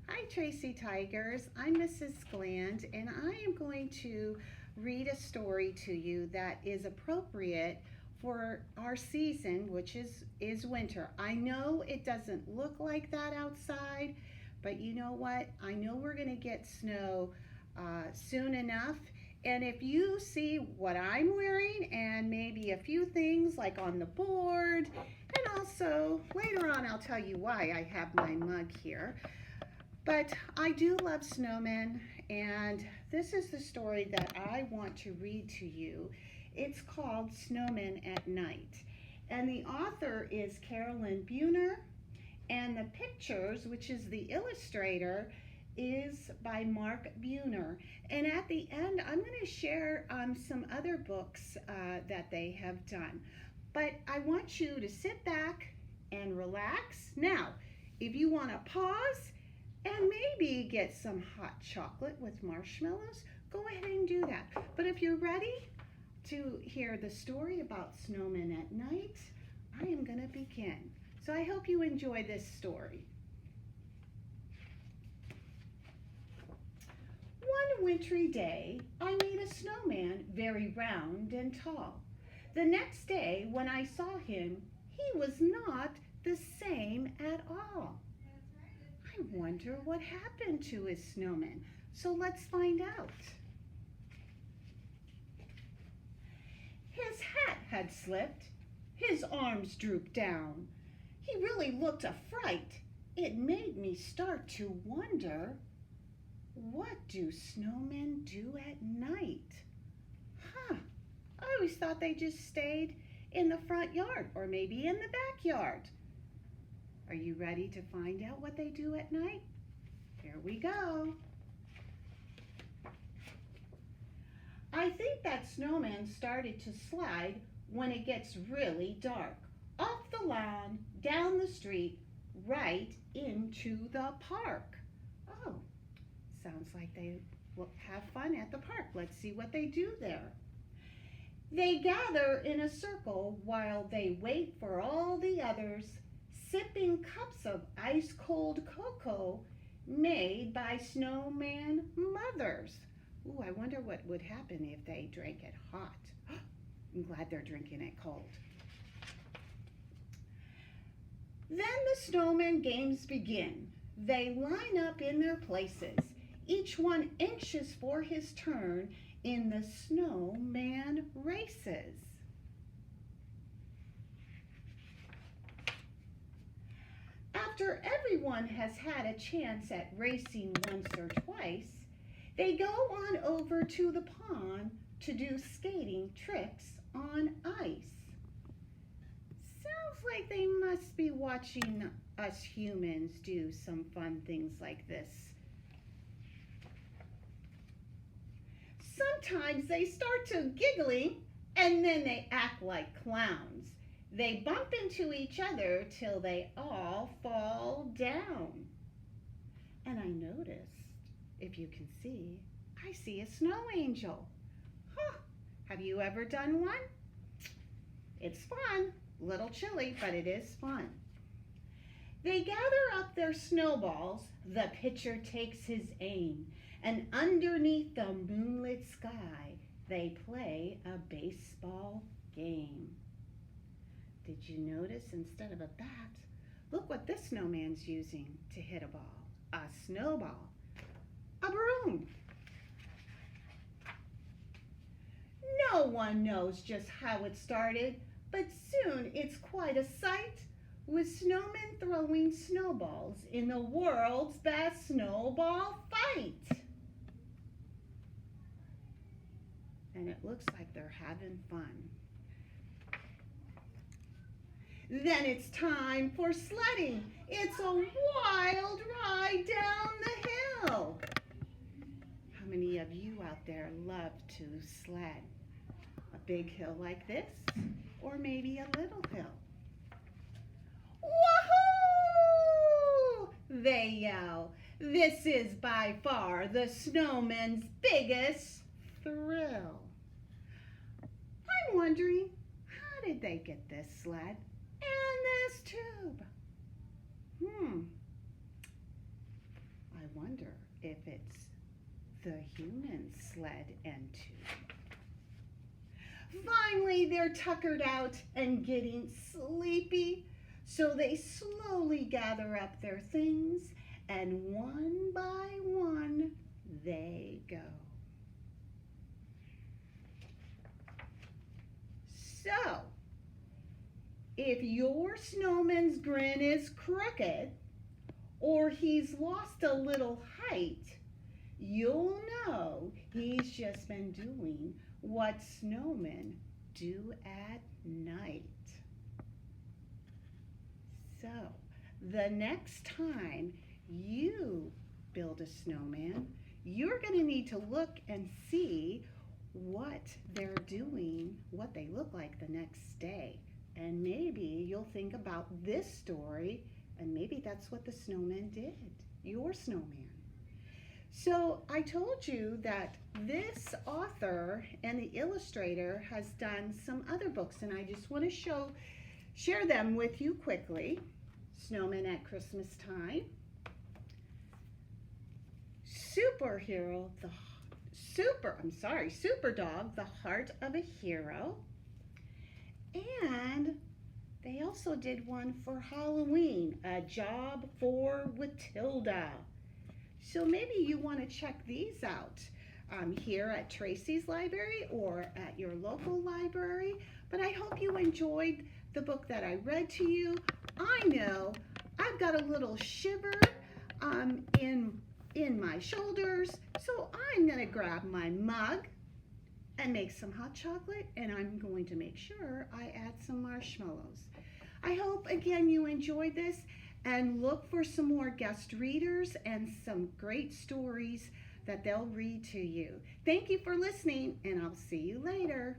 Hi, Tracy Tigers. I'm Mrs. Gland, and I am going to read a story to you that is appropriate for our season, which is winter. I know it doesn't look like that outside, but you know what? I know we're going to get snow soon enough. And if you see what I'm wearing and maybe a few things like on the board, and also later on I'll tell you why I have my mug here. But I do love snowmen, and this is the story that I want to read to you. It's called Snowmen at Night. And the author is Carolyn Buhner, and the pictures, which is the illustrator, is by Mark Buhner. And at the end, I'm going to share some other books that they have done. But I want you to sit back and relax. Now, if you want to pause, and maybe get some hot chocolate with marshmallows, go ahead and do that. But if you're ready to hear the story about snowmen at night, I am going to begin. So I hope you enjoy this story. One wintry day, I made a snowman very round and tall. The next day, when I saw him, he was not the same at all. I wonder what happened to his snowman. So let's find out. His hat had slipped. His arms drooped down. He really looked a fright. It made me start to wonder, what do snowmen do at night? I always thought they just stayed in the front yard or maybe in the backyard. Are you ready to find out what they do at night? Here we go. I think that snowman started to slide when it gets really dark. Off the lawn, down the street, right into the park. Oh, sounds like they will have fun at the park. Let's see what they do there. They gather in a circle while they wait for all the others, sipping cups of ice-cold cocoa made by snowman mothers. Ooh, I wonder what would happen if they drank it hot. I'm glad they're drinking it cold. Then the snowman games begin. They line up in their places, each one anxious for his turn in the snowman races. After everyone has had a chance at racing once or twice, they go on over to the pond to do skating tricks on ice. Sounds like they must be watching us humans do some fun things like this. Sometimes they start to giggling and then they act like clowns. They bump into each other till they all fall down. And I noticed, if you can see, I see a snow angel. Have you ever done one? It's fun. A little chilly, but it is fun. They gather up their snowballs. The pitcher takes his aim, and underneath the moonlit sky, they play a baseball game. Did you notice instead of a bat, look what this snowman's using to hit a ball? A snowball. A broom. No one knows just how it started, but soon it's quite a sight, with snowmen throwing snowballs in the world's best snowball fight. And it looks like they're having fun. Then it's time for sledding. It's a wild ride down the hill. How many of you out there love to sled? A big hill like this, or maybe a little hill? Woohoo! They yell. This is by far the snowman's biggest thrill. I'm wondering, how did they get this sled and this tube? I if it's the human sled and two. Finally, they're tuckered out and getting sleepy, so they slowly gather up their things, and one by one they go. So, if your snowman's grin is crooked or he's lost a little height, you'll know he's just been doing what snowmen do at night. So, the next time you build a snowman, you're going to need to look and see what they're doing, what they look like the next day. And maybe you'll think about this story, and maybe that's what the snowman did, your snowman. So I told you that this author and the illustrator has done some other books, and I just want to share them with you quickly. Snowman at Christmas Time, Super Dog, The Heart of a Hero, and they also did one for Halloween, A Job for Matilda. So maybe you want to check these out here at Tracy's library or at your local library. But I hope you enjoyed the book that I read to you. I know I've got a little shiver in my shoulders, so I'm going to grab my mug and make some hot chocolate, and I'm going to make sure I add some marshmallows. I hope again you enjoyed this, and look for some more guest readers and some great stories that they'll read to you. Thank you for listening, and I'll see you later.